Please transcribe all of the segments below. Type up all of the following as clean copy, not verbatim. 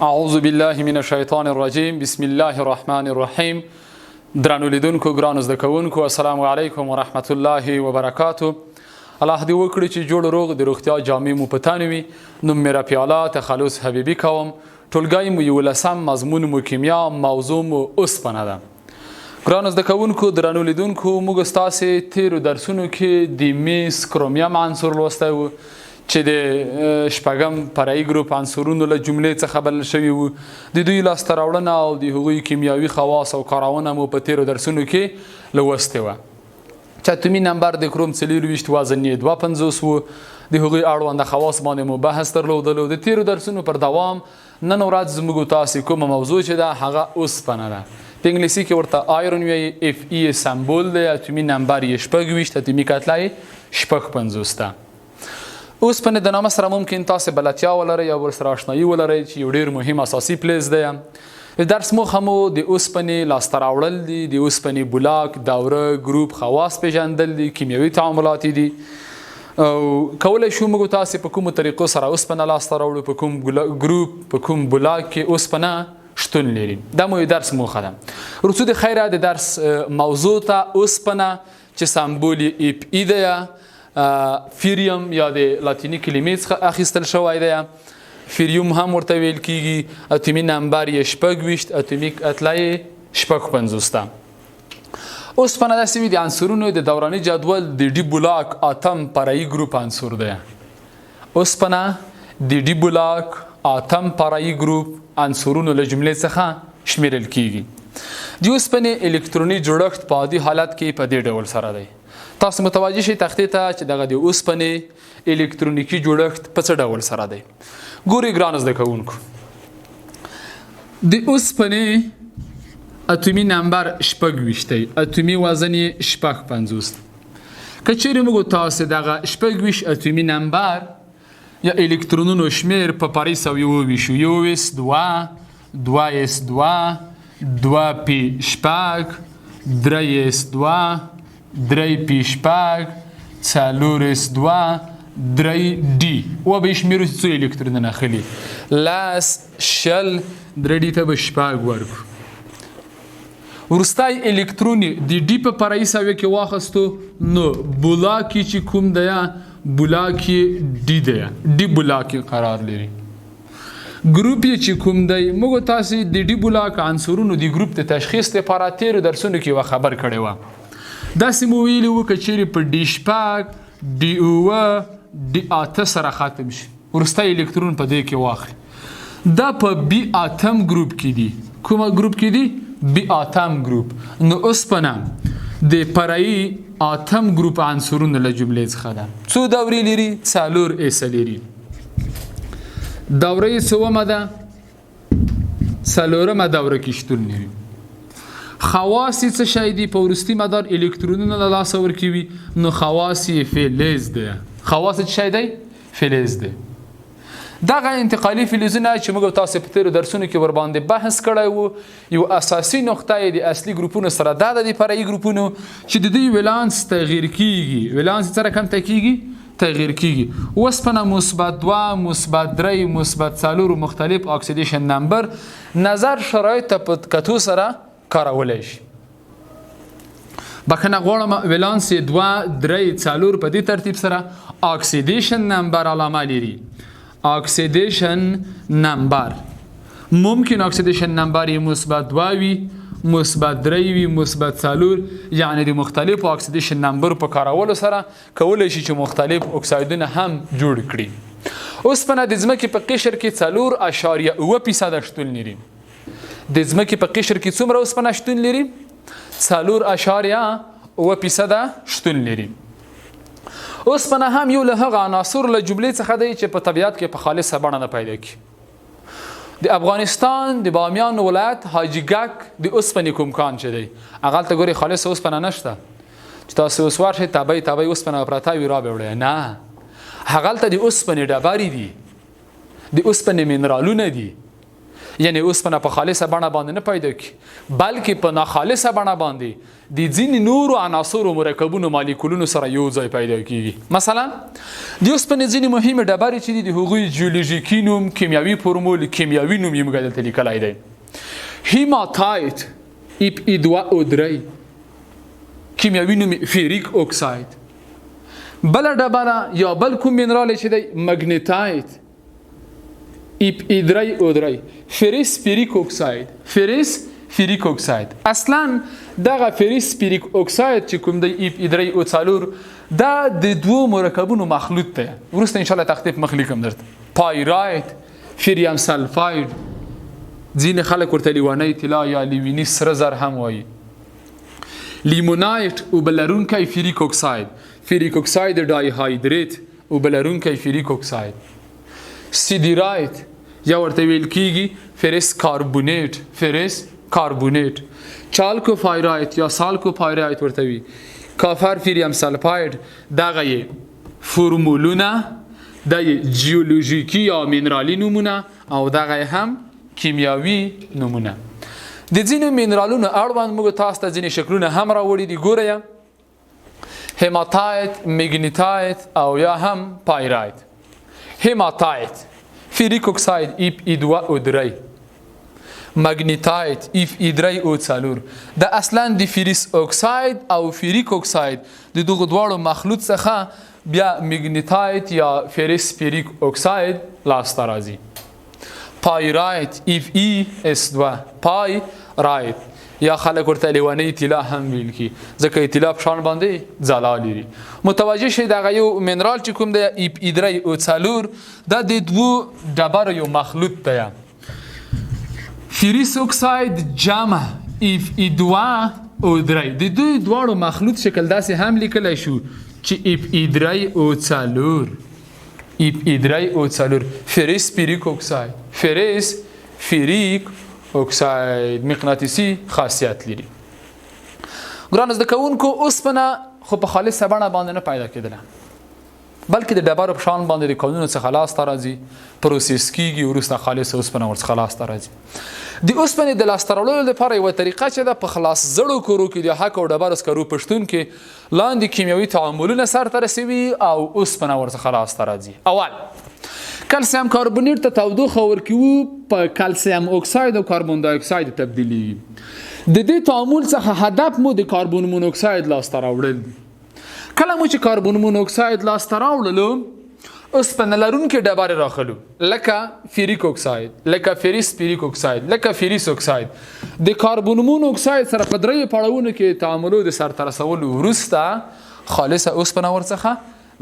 اعوذ بالله من الشیطان الرجیم بسم الله الرحمن الرحیم. درنو لیدونکو ګرانو زده کوونکو السلام علیکم ورحمت الله وبرکاتو. الله دې وکړي چې جوړ روغ د روغتیا جامې مو په تن وي. نوم مې رفیع تخلص حبیبي کوم. ټولګی مو 11 مضمون مو کیمیا، موضوع مو اوسپنه ده. ګرانو زده کوونکو درنو لیدونکو موږ ستاسې تیرو درسونو کې د میس کرومیم عنصر لوستی و چې د شپږم فرعي ګروپ عنصرونو له جملې څخه بلل شوي وو. د دوی لاسته راوړنه او د هغوی کیمیاوي خواص او کارونه مو په تیرو درسونو کې لوستې وه. چې اتومي نمبر د کروم 24 وزن یې 250 و. د هغوی اړونده خواص باندې مو بحث درلودلو. د تیرو درسونو پر دوام نن ورځ زموږ تاسې کومه موضوع چې ده هغه اوسپنه ده. په انګلیسي کې ورته آیرون وایي. اف ای سمبول دی. اتومي نمبر یې 26، اتومي کتله یې 55 ده. اوسپنې د نامه سره ممکن تاسې بلدتیا ولرئ یا ورسره اشنایي ولرئ چې یو ډېر مهم اساسي پلیس دی. د درس موخه مو د اوسپنې لاسته راوړل دي، د اوسپنې بلاک، دوره، ګروپ، خواص پیژندل دي، کیمیاوي تعاملات دي. او کولی شو موږ تاسې په کومو طریقو سره اوسپنه لاسته راوړو، په کوم ګروپ، په کوم بلاک کې اوسپنه شتون لري. دا مو درس موخه ده. وروسته د خیره د درس موضوع ته اوسپنه چې سمبول یې اف ای دی، فیریم یا د لاتینی کلمې څخه اخیستل شوی دی. فیریوم هم ورته ویل کیږي. اتومي نمبر یې 26، اتومي کتله یې 55 ده. اوسپنه داسې وي د عنصرونو د دوراني جدول د ډي بلاک اتم فرعي ګروپ عنصر دی. اوسپنه د ډي بلاک اتم فرعي ګروپ عنصرونو له جملې څخه شمیرل کیږي. د اوسپنې الکتروني جوړښت په عادي حالت کې په دې ډول سره دی. تاسو متوجه شئ تختې ته چې دغه د اوسپنې الکترونیکي جوړښت په څه ډول سره دی. ګورئ ګرانو زده کوونکو، د اوسپنې اتومي نمبر 26 دی، اتومي وزن یې 55. که چیرې موږ تاسې دغه 26 اتومي نمبر یا الکترونونو شمیر په پاریس او وویشو. 1 2 2 2 پی شپږ 3 2 3 پی شپږ 4 2 3 ډي و به شمیرو څو الکترونونه اخلي. لاس شل 3 ډي ته به شپږ ورکړو. وروستی الکترون د ډي په فرعي ساویه کې واخیستو نو بلاک یې چې کوم دی بلاک یې ډي دی، ډي بلاک یې قرار لري. ګروپ یې چې کوم دی موږ تاسې د ډي بلاک عنصرونو د ګروپ د تشخیص لپاره تیرو درسونو کې یوه خبر کړې وه. داسې مو ویلي وو که چیرې په ډي شپږ ډي اووه ډي اته سره ختم شي وروستی الکترون په دې کې واخلي. دا په بي اتم ګروپ کې دي. کومه ګروپ کې دي؟ بي اتم ګروپ. نو اوسپنه د فرعي اتم ګروپ عنصرونو له جملې څخه ده. څو دورې لري؟ 4 ایسه لري. دوره یې څومه ده؟ 4مه دوره کې شتون لري. خواص یې څه شی دي؟ په وروستي مدار الکترونونه له لاسه ورکوي. نو خواص یې فلز دی. خواص څه شی دی؟ فلز دی. دغه انتقالي فلزونه چې موږ تاسې په تیرو درسونو کې ورباندې بحث کړی وو، یو اساسي نقطه یې د اصلي ګروپونو سره دا د فرعي ګروپونو چې د دوی ولانس تغییر کیږي. ولانس سره کم کیږي؟ تغییر کیږي. اوسپنه مثبت 2 مثبت 3 مثبت 4 مختلف اکسیدیشن نمبر نظر شرایط ته په کتو سره کارولای شي. بخنه غواړم ولانس 2 3 4 په دې ترتیب سره اکسیدیشن نمبر علامه لري. اکسیدیشن نمبر ممکن اکسیدیشن نمبر یې مثبت 2 وي، مثبت 3 وي، مثبت 4، یعنی د مختلفو اکسیدیشن نمبر په کارولو سره کولی شي چې مختلف اکسایدونه هم جوړ کړي. اوسپنه د ځمکې په قشر کې 4.9% شتون لري. د ځمکې په قشر کې څومره اوسپنه شتون لري؟ 4.9% شتون لري. اوسپنه هم یو له هغه عناصر له جملې څخه دی چې په طبیعت کې په خالصه بڼه نه پیدا کیږي. د افغانستان د بامیان ولایت حاجي ګک د اوسپنې کوم کان چې دی هغه هلته ګورئ خالصه اوسپنه نشته. چې تاسو اوس ورشئ تبۍ اوسپنه پرته وي را به وړئ. نه، هغه هلته د اوسپنې ډبرې دي، د اوسپنې منرالونه دي. یعنی اوسپنه په خالصه بڼه باندې نه پیدا کی بلکې په ناخالصه بڼه باندې د ځینې نورو عناصرو مرکبونو مالیکولونو سره یو ځای پیدا کیږي. مثلا د اوسپنې ځینې مهمه ډبرې چې دي د هغوی جیولوژیکي نوم، کیمیاوي فورمول، کیمیاوي نوم یې موږ دلته لیکلی دی. هیماتایت Ep2O3 کیمیاوي نوم فیریک اکساید. بل ډبره یا بل کوم منرال چې دی مګنیتایت Ep3O3 فیریس فیریک اکساید. فیریس فیریک اکساید اصلا دغه فیریس فیریک اکساید چې کوم دی Ep3O4 دا د دوو مرکبونو مخلوط دی. وروسته ان شاء الله تخطیط مخ لیکم درته. پایرایت، فیریم سلفاید، ځینې خلک ورته لیوانی طلا یا لیویني سره زر هم وایي. لیمونایت اوبه لرونکی فیریک اکساید، فیریک اکساید ډای هایدریت اوبه لرونکی فیریک اکساید. سیدیرایت یا ورته ویل کیږي فیرس کاربونیت، فیرس کاربونیت. چالکوفایرایت یا سالکوفایرایت ورته وی. کافر فیریم سلفاید دغه یې فرمولونه د جیولوژیکی یا مینرالی نمونه او دغه هم کیمیاوي نمونه. د ځینو مینرالونو اړوند موږ تاسو ته ځینې شکلونه هم راوړي دي. ګورئ هیماتایت، مګنیتایت او یا هم پایرایت. هیماتایت فیریک اکساید Ep2O3، مګنیتایت Fe3O4. د اصلا د فیریس اکساید او فیریک اکساید د دغه دواړو مخلوط څخه بیا مګنیتایت یا فیریس فیریک اکساید لاسته راځي. پایرایت Fe2 پایرایت یا خلک ورته لیوانی طلا هم ویل کی ځکه طلا په شان باندې ځلا لري. متوجه شئ دغه یو منرال چې کوم دی Ep3O4 دا د دوو ډبرو یو مخلوط دی. فیریس اکساید جمع Fe2O3 د دوی دواړو مخلوط شکل داسې هم لیکلی شو چې Ep3O4 Ep3O4 فیریس فیریک اکساید. فیریس فیریک اکساید مقناطیسي خاصیت لري. ګران زده کوونکو اوسپنه خو په خالصه بڼه باندې نه پیدا کېدله بلکې د ډبرو په شان باندې د کانونو څخه لاسته راځي، پروسس کیږي، وروسته خالصه اوسپنه ورڅخه لاسته راځي. د اوسپنې د لاسته راوړلو لپاره یوه طریقه چې ده په خلاص زړو کورو کې د حق او ډبرو سکرو پښتون کې لاندې کیمیاوي تعاملونه سرته رسوي او اوسپنه ورڅخه لاسته راځي. اول کلسیم کاربونیت ته تودوخه ورکوي په کلسیم اکساید او کاربن دای اکساید تبدیلیږي. د دې تعامل څخه هدف مو د کاربن مونوکساید لاسته راوړل. کله مو چې کاربن مونوکساید لاسته راوړلو اوسپنه لرونکې ډبرې راخلو لکه فیریک اکساید، لکه فیریس فیریک اکساید، لکه فیریس اکساید. د کاربن مونوکساید سره په درې پړاوونو کې تعاملو د سرته رسولو وروسته خالصه اوسپنه ورڅخه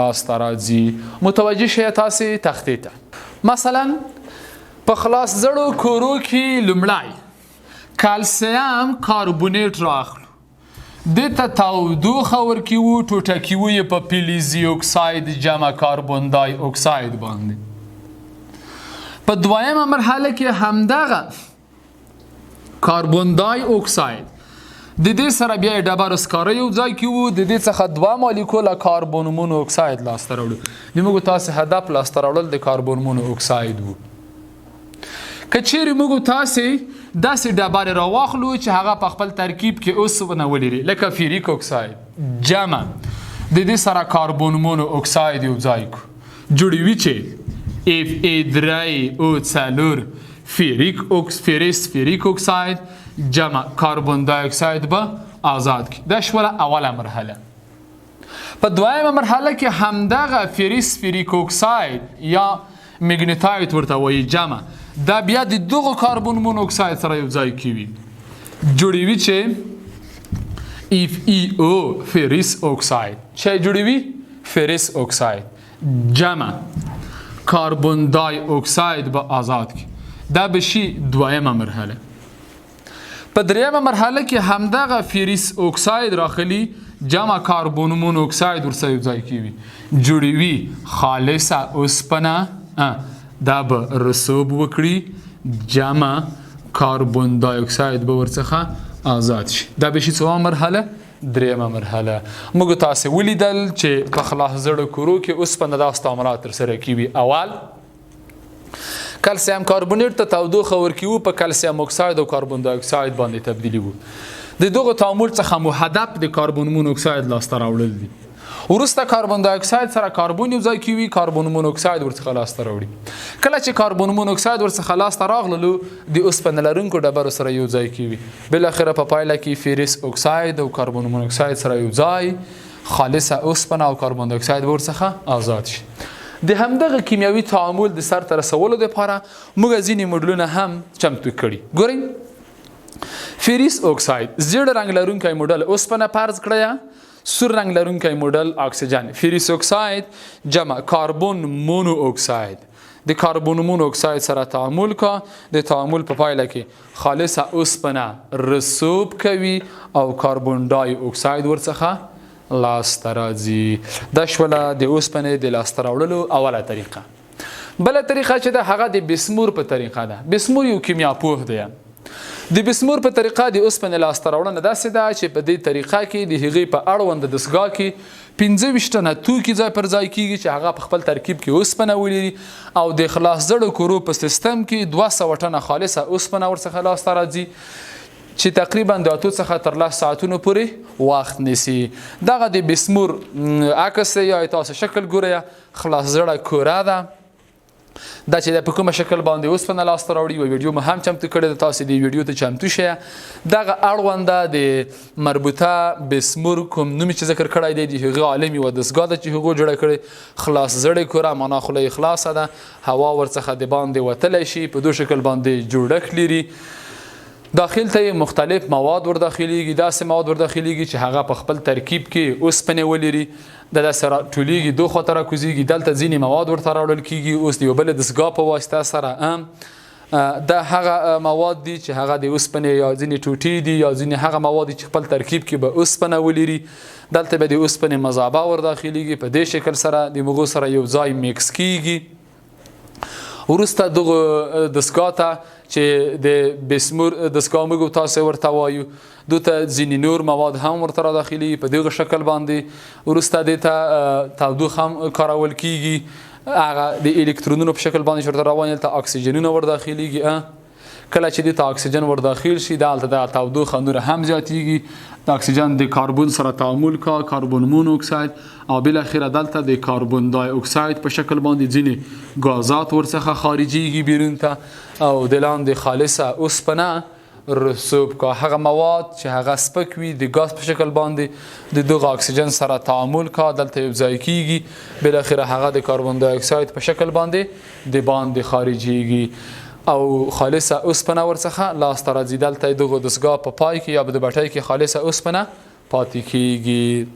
لاسته راځي. متوجه شئ تاسې تختې ته. مثلا په خلاص زړو کورو کې لومړی کلسیم کاربونیت راخلو، دته تودوخه ورکوو، ټوټه کوو یې په فلزي اکساید جمع کاربن دای اکساید باندې. په دویمه مرحله کې همدغه کاربن دای اکساید د دې سره بیا یې ډبرو سکاره یو ځای کوو، د دې څخه دوه مالیکوله کاربن مونو اکساید لاسته راوړو. د موږ تاسې هدف لاسته راوړل د کاربن مونو اکساید وو. که چیرې موږ تاسې داسې ډبرې راواخلو چې هغه په خپل ترکیب کې اوسپنه ولري لکه فیریک اکساید جمع د دې سره کاربن مونو اکساید یو ځای کو جوړوي چې Fe3O4 فیریس فیریک اکساید جمع کاربن دای اکساید به آزاد کی. دا شوله اوله مرحله. په دویمه مرحله کې همدغه فیریس فیریک اکساید یا مګنیتایت ورته وایي جمع دا بیا د دغو کاربن مونوکساید سره یو ځای کوي جوړوي چې FeO فیریس اکساید چې جوړوي فیریس اکساید جمع کاربن دای اکساید به آزاد کی. دا بشي دویمه مرحله. په دریمه مرحله کې همدغه فیریس اکساید راخلي جمع کاربن مونوکساید ورسره یو ځای کوي جوړوي خالصه اوسپنه، دا به رسوب وکړي جمع کاربن دای اکساید به ورڅخه آزاد شي. دا به شي څومره مرحله؟ دریمه مرحله. موږ تاسې ولیدل چې په خلاص زړو کورو کې اوسپنه داسې تعاملات ترسره کوي. اول کلسیم کاربونیټ ته تودوخه ورکوي په کلسیم اکساید او کاربن دای اکساید باندې تبدیلی وو د دغه تعامل څخه مهدف د کاربن مونوکساید لاسته راوړل دي وروسته کاربن دای اکساید سره کاربن یو ځای کیوي کاربن مونوکساید ورڅخه لاسته راوړي کله چې کاربن مونوکساید ورڅخه لاسته راغللو د اوسپنې لرونکو ډبرو سره یو ځای کیوي بل اخره په پایله کې فیرس اکساید او کاربن مونوکساید سره یو ځای خالصه اوسپنه او کاربن دای اکساید ورڅخه آزاد شي د همدغه کیمیاوي تعامل د سر ته رسولو لپاره موږ ځینې موډلونه هم چمتو کړي ګورئ فیرس اکساید زیړ رنګ لرونکی موډل اوسپنه فرض کړئ سور رنگ لرونکی موډل اکسیجن فیرس اکساید جمع کاربن مونو اکساید د کاربن مونو اکساید سره تعامل کا د تعامل په پایله کې خالصه اوسپنه رسوب کوي او کاربن ډای اکساید ورڅخه لاسته راځي دا شوله د اوسپنې د لاسته راوړلو اوله طریقه بله طریقه چې ده هغه د بسمور په طریقه ده بسمور یو کیمیا پوه دی د بسمور په طریقه د اوسپنې لاسته راوړنه داسې ده چې په دې طریقه کې د هغې په اړوند دستګاه کې 15 تنه توکي ځای پر ځای کیږي چې هغه په خپل ترکیب کې اوسپنه ولري او د خلاص زړو کورو په سیستم کې 200 ټنه خالصه اوسپنه ورڅخه لاسته راځي چې تقریبا د 8 څخه تر 10 ساعتونو پورې وخت نیسي دغه د بسمور عکس یا تاسو شکل ګورئ خلاص زړه کوره ده دا چې په کومه شکل باندې اوسپنه لاسته راوړي یو ویډیو مو هم چمتو کړی د تاسو د ویډیو ته چمتو شئ دغه اړونده د مربوطه بسمور کوم نوم چې ذکر کړی دی د هغه عالمي و دستګاه ده چې هغه جوړه کړی خلاص زړې کوره معنا خله خلاصه ده هوا ورڅخه د باندې وتلی شي په دوه شکل باندې جوړښت لري داخل ته مختلف مواد ور داخليږي داسې مواد ور داخليږي چې هغه په خپل ترکیب کې اوسپنه ولري د سره ټولېږي دوه خطر کوزيږي دلته ځینې مواد ورته راوړل کیږي اوس دی بل د دستګاه په واسطه سره دا هغه مواد دي چې هغه د اوسپنې یا ځینې ټوټې دي یا ځینې هغه مواد چې خپل ترکیب کې به اوسپنه ولري دلته به د اوسپنې مذابه ور داخليږي په دې شکل سره د مغو سره یو ځای میکس کیږي ورسته دغه دستګاه ته چې د بسمور دستګاه موږ تاسو ورته وایو دوته ځینې نور مواد هم ورته داخلي په دغه شکل باندې ورسته د تودوخه هم کارول کیږي هغه د الکترونونو په شکل باندې ورته روان ته اکسیجنونه ور داخليږي کله چې د اکسیجن ور داخل شي د تودوخه نور هم زیاتیږي د اکسیجن د کاربن سره تعامل کا کاربن مونو اکساید او بل اخیره دلته د کاربن دای اکساید په شکل باندې ځینې غازات ورڅخه خارجيږي بیرون ته او د لاندې خالصه اوسپنه رسوب کا هغه مواد چې هغه سپک وي د غاز په شکل باندې د دغه اکسیجن سره تعامل کا دلته یو ځای کیږي بل اخیره هغه د کاربن دای اکساید په شکل باندې د باندې خارجيږي او خالصه اوسپنه ورڅخه لاسته راځي دلته دغه دستګاه په پای کې یا د بټۍ کې خالصه اوسپنه پاتې کیږي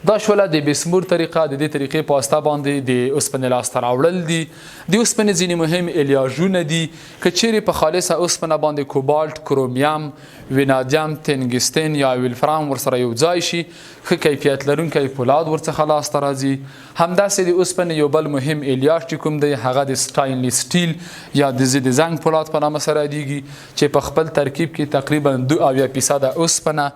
دا شوله د بسمور طریقه د دې طریقې په واسطه باندې د اوسپنې لاسته راوړل دي د اوسپنې ځینې مهم الیاژونه دي که چیرې په خالصه اوسپنه باندې کوبالت کرومیوم وینادیم تنګستن یا ولفرام ورسره یو ځای شي ښه کیفیت لرونکی پولاد ورڅخه لاسته راځي همداسې د اوسپنې یو بل مهم الیاژ چې کوم دی هغه د سټاینلیس سټیل یا د ضد زنګ پولاد په نامه سره یادیږي چې په خپل ترکیب کې تقریبا 2% اوسپنه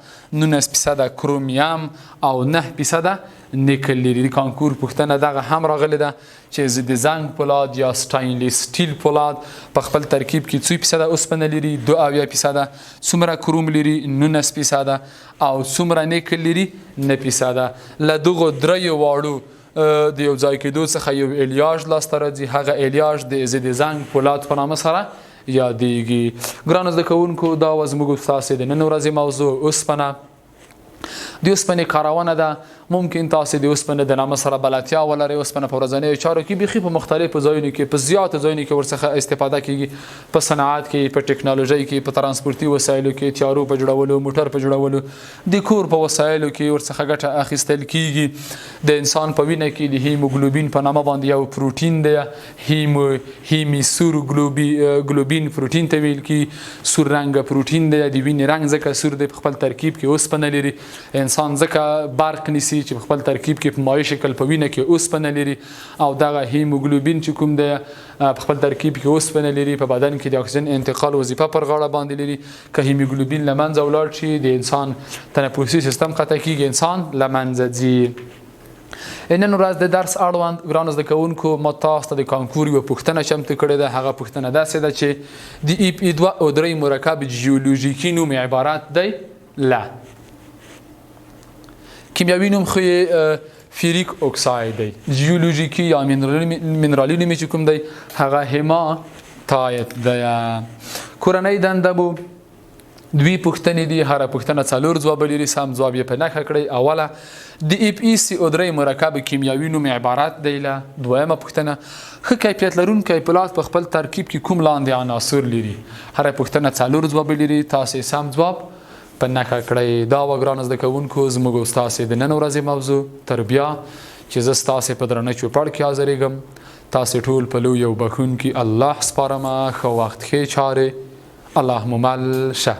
19% کرومیوم او 9% نیکل لري د کانکور پوښتنه دغه هم راغلی ده چې ضد زنګ پولاد یا سټاینلیس سټیل پولاد په خپل ترکیب کې 2% اوسپنه لري 2% څومره کروم لري 19% او څومره نیکل لري 9% له دغه دریو واړو د یو ځای کېدو څخه یو الیاژ لاسته راځي هغه الیاژ د ضد زنګ پولاد په نامه سره یادیږي ګرانو زده کوونکو دا زموږ ستاسو د نن ورځې موضوع اوسپنه د اوسپنې کارونه ده ممکن تاسو د اوسپنې د نامه سره بلدتیا ولرئ اوسپنه په ورځنیو چارو کې بیخي په مختلفو ځایونو کې په زیاتو ځایونو کې ورڅخه استفاده کیږي په صنعت کې په ټکنالوژي کې په ترانسپورتي وسایلو کې تیارو په جوړولو موټر په جوړولو د کور په وسایلو کې ورڅخه ګټه اخیستل کیږي د انسان په وینه کې د هیموګلوبین په نامه باندې یو پروتین دی هیمیسور ګلوبین پروتین ته ویل کی سور رنګ پروتین دی د وینې رنګ ځکه سور دی په خپل ترکیب کې اوسپنه لري انسان ځکه برق نیسي چې په خپل ترکیب کې په مایع شکل په وینه کې اوسپنه لري او دغه هیموګلوبین چې کوم دی په خپل ترکیب کې اوسپنه لري په بدن کې د اکسیجن انتقال وظیفه پر غاړه باندې لري که هیموګلوبین له منځه ولاړ شي د انسان تنفسي سیستم قطع کیږي انسان له منځه ځي نن ورځ د درس اړوند ګرانو زده کوونکو ما تاسو ته د کانکور یوه پوښتنه چمتو کړې ده. هغه پوښتنه داسې ده چې د ای پي 2 او 3 مرکب جیولوژیکي نوم عبارت دی له کیمیاوي نوم خو فیریک اکساید دی، جیولوژیکي یا منرالي نوم چې کوم دی هغه هیماتایت دی. کورنۍ دنده مو دوی پوښتنې دي، هره پوښتنه 4 ځواب لري، سم ځواب یې په نښه کړئ. اوله د ای پي سي او 3 مرکب کیمیاوي نوم عبارت دی له. دویمه پوښتنه ښه کیفیت لرونکی پلات په خپل ترکیب کې کوم لاندې عناصر لري؟ هره پوښتنه 4 ځواب لري، تاسې سم ځواب په نښه کړئ. دا وه ګرانو زده کوونکو زموږ او ستاسې د نن ورځې موضوع. تر بیا چې زه ستاسې په درنه چوپړ کې حاضرېږم، تاسې ټول په لوی او بښونکي الله سپارمه. ښه وخت ښې چارې، الله مو مل شه.